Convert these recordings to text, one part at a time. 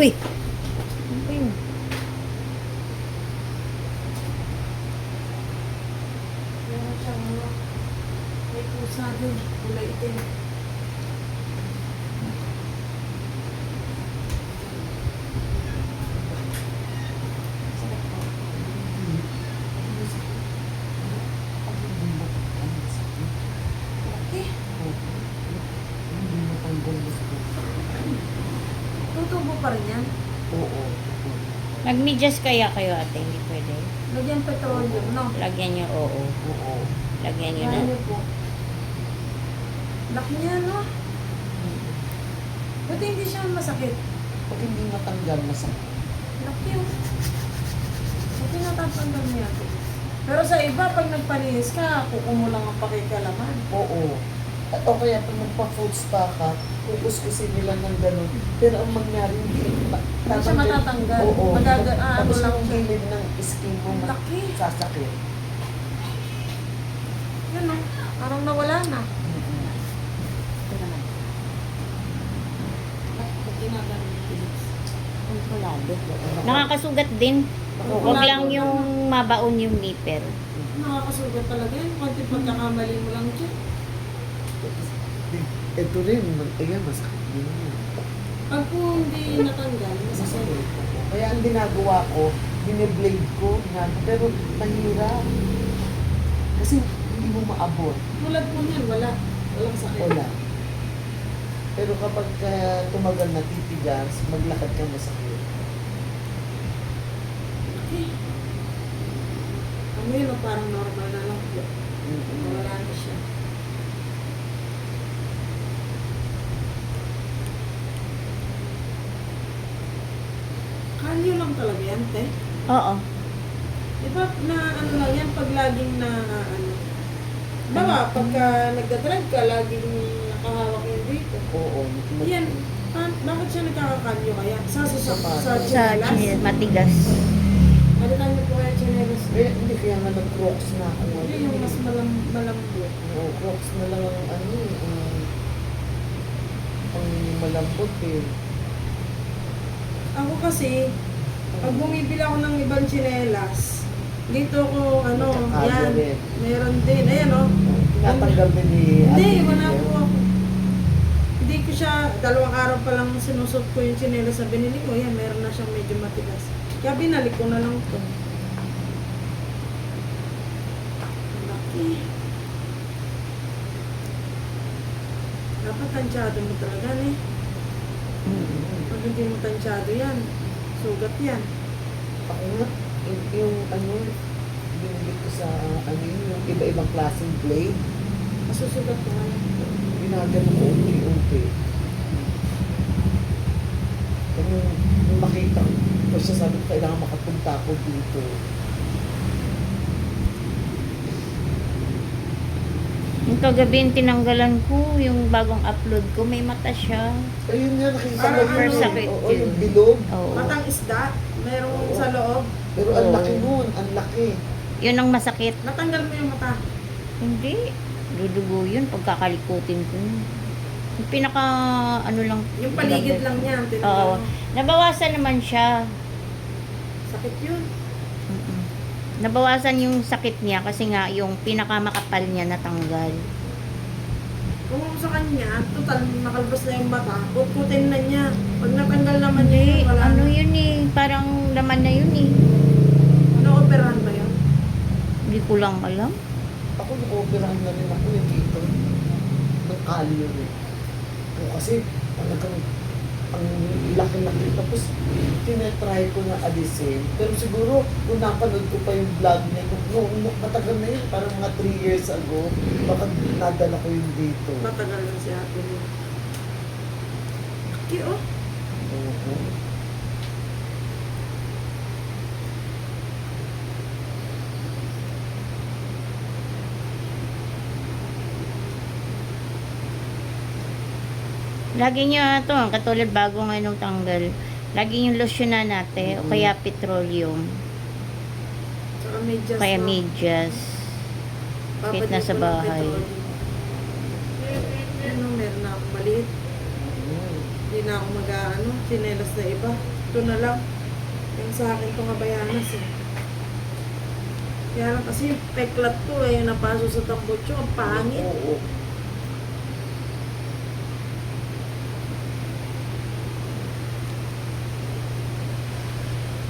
Uy! Ano ba yun? Meron siyang may pusa dun. Kulay itim. Okay. Tutubo pa rin yan. Oo. Mag-medyas kaya kayo ate, hindi pwede. Lagyan petroleum, no? Lagyan niyo, oo. Oo. Lagyan niyo Kaya na. niyo po. Laki niya, no? Buti hindi siya masakit. Pag hindi matanggal, masakit. Laki yun. Buti natatandang niya ito. Pero sa iba, pag nagpanihis ka, kuko mo lang ang pakikalaman. Oo. At o kaya pag magpa-food spa ka, kukuskusin nila ng ganun. Pero ang mangyari, Hindi siya matatanggal. Oo. Ano Tapos lang yung siya. gilid ng skin mo, Laki. sasakit. Yun, no? Parang nawala na. Ito naman. Kontrolado. Nakakasugat din. Huwag lang yung mabaon yung nipper. Nakakasugat talaga yun. Kunti pagkakamali mo lang dyan. Ito rin, ayan, masakit din yan. Pag po hindi natanggal, masasakit. Masakit. Kaya ang ginagawa ko, biniblade ko, pero mahirap. Kasi hindi mo maabot. Tulad po niyan, wala. Walang sakit. Wala. Pero kapag tumagal na titigas, maglakad ka masakit. Okay. Ano yun, parang normal na lang po. Wala na siya. Kalyo lang talaga yan, te. Oo. Di ba na ano lang yan, pag laging na ano. Bawa, pagka nagdadrive ka, laging nakahawak yun dito. Oo. Yan, bakit siya nagkakakalyo kaya? Sa Sa chinelas? matigas. Alitan niyo po kaya chinelas? Hindi kaya nga nag-crocs na ako. Hindi, yung mas malambot. Oo, crocs na lang ang ano ang malambot eh. Ako kasi, pag bumibili ako ng ibang chinelas, dito ko, ano, Magkakalo yan, rin. meron din, ayan o. Tinatanggal din ni Hindi, Ate wala Miguel. po ako. Hindi ko siya, 2 araw pa lang sinusot ko yung chinelas sa binili ko, yan, meron na siyang medyo matigas. Kaya binalik ko na lang ito. Laki. Dapat tansyado mo talaga, eh. Pag hindi mo tansyado yan, sugat yan. Ako nga, yung ano, binili ko sa ano yung iba-ibang klaseng blade. Masusugat ko nga yan. Ginagano ko unti-unti. Kung makita ko siya, sabi ko, kailangan makapunta ako dito. Yung kagabi tinanggalan ko, yung bagong upload ko, may mata siya. Ayun nga, nakita ko Parang yun. ano, sakit Oo, yun. yung bilog. Oo. Matang isda, merong sa loob. Pero ang Oo. laki nun, ang laki. Yun ang masakit. Natanggal mo yung mata. Hindi. Dudugo yun pagkakalikutin ko. Yung pinaka, ano lang. Yung paligid lang niya. Oo. tinanggal mo. Nabawasan naman siya. Sakit yun. Mm-mm. Nabawasan yung sakit niya kasi nga yung pinakamakapal niya natanggal. Kung sa kanya, total nakalabas na yung mata, putputin na niya. Pag natanggal naman niya Hindi, yun, wala ano na. yun eh. Parang laman na yun eh. Na-operahan ba yun? Hindi ko lang alam. Ako na-operahan na rin ako yung dito. Ng kalyo rin. Kasi talagang ang laki-laki. Tapos tinetry ko na alisin. Pero siguro kung napanood ko pa yung vlog niya, nung matagal na yun, parang mga 3 years ago, baka nadala ko yung dito. Matagal na si ate niya. Laki oh. Oo. Lagi nyo ito, katulad bagong anong tanggal. Lagi yung lotionan natin, o kaya petroleum, Tsaka medyas. kaya no? medyas. Kahit Papadip nasa ko ng bahay. petrol. Ano, meron na akong maliit. Mm. Hindi na ako mag-ano, sinelas na iba. Ito na lang. Yung sa akin itong kabayanas eh. Kaya lang kasi yung peklat ko eh, napaso sa tambutso, ang pangit. Oo.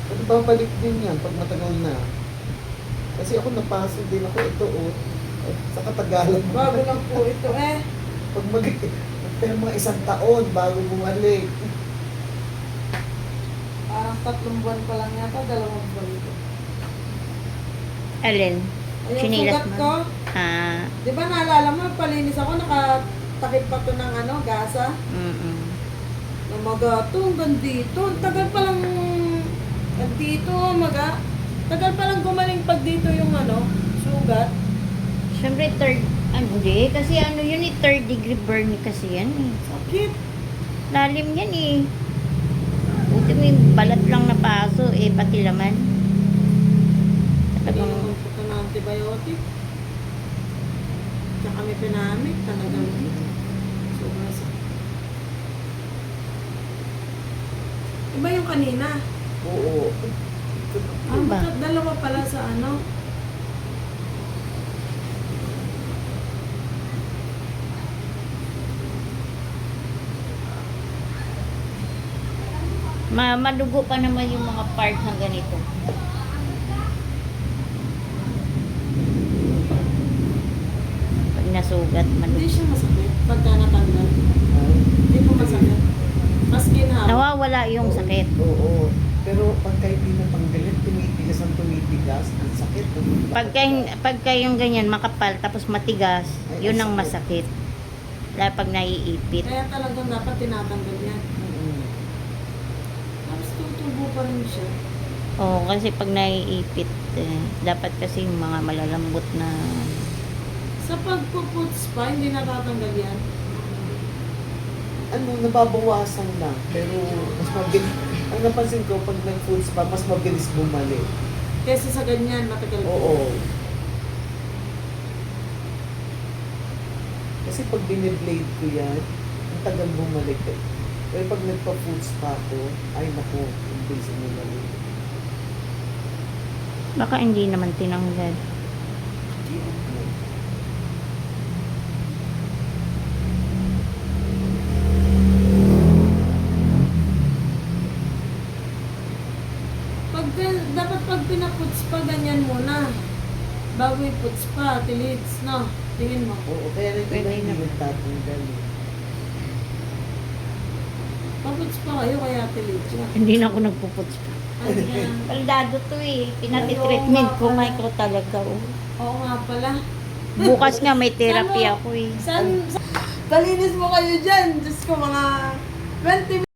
Ano babalik din yan pag matagal na? Kasi ako napasok din ako ito sa katagalan. Bago lang po ito eh. Pag pero mga 1 taon bago bumalik. Parang 3 buwan pa lang yata, 2 buwan ito. Alin? Ayun, Sinilas sugat mo? ko. Ah, Di ba naalala mo, palinis ako, nakatakip pa to ng ano, gasa. Namaga to, hanggang dito. Ang tagal pa lang, dito, maga. Tagal pa lang gumaling pag dito yung ano, sugat. Siyempre, hindi. Kasi ano yun eh, 3rd degree burn kasi yan eh. Sakit. Lalim yan eh. Buti mo yung balat lang na paso eh, pati laman. Hindi Talagang, naman po ito na antibiotic. Tsaka may pinamit, talagang sobrang sakit. Iba yung kanina. Oo. Ano ba? Bakit dalawa pala sa ano? madugo pa naman yung mga part ng ganito. Pag nasugat, Hindi madugo. siya masakit pagka natanggal. Hindi po masakit. Mas ginhawa. Nawawala yung sakit. Oo. Pero pagka hindi natanggalin, tumitigas ang tumitigas, ang sakit. Pagka yung ganyan, makapal, tapos matigas, yun ang masakit. Lalo pag naiipit. Kaya talagang dapat tinatanggal yan. Tapos tutubo pa rin siya. Oo, kasi pag naiipit, dapat kasi yung mga malalambot na... Sa pagpuputs pa, hindi natatanggal yan. Ano, nababawasan lang. Pero mas mabilis. Ang napansin ko, pag nag-food spa, mas mabilis bumalik. Kasi sa ganyan, matagal po. Oo. Kasi pag biniblade ko yan, ang tagal bumalik eh. Pero pag nagpa-food spa ko, ay naku, ang bilis bumalik. Baka hindi naman tinanggal. Dapat pag pinaputs pa, ganyan muna. Bago iputs pa, tilids, no? Tingin mo. Oo, kaya rin Pwede iba hindi naman. nagtatanggal eh. Paputs pa kayo, kaya tilids yan. Hindi na ako nagpuputs pa. Ayan. Paldado to eh. Pinati-treatment ko nga ikaw talaga. Oh. Oo nga pala. Bukas nga may therapy Saan mo- ako eh. Palinis mo kayo dyan. Diyos ko, mga 20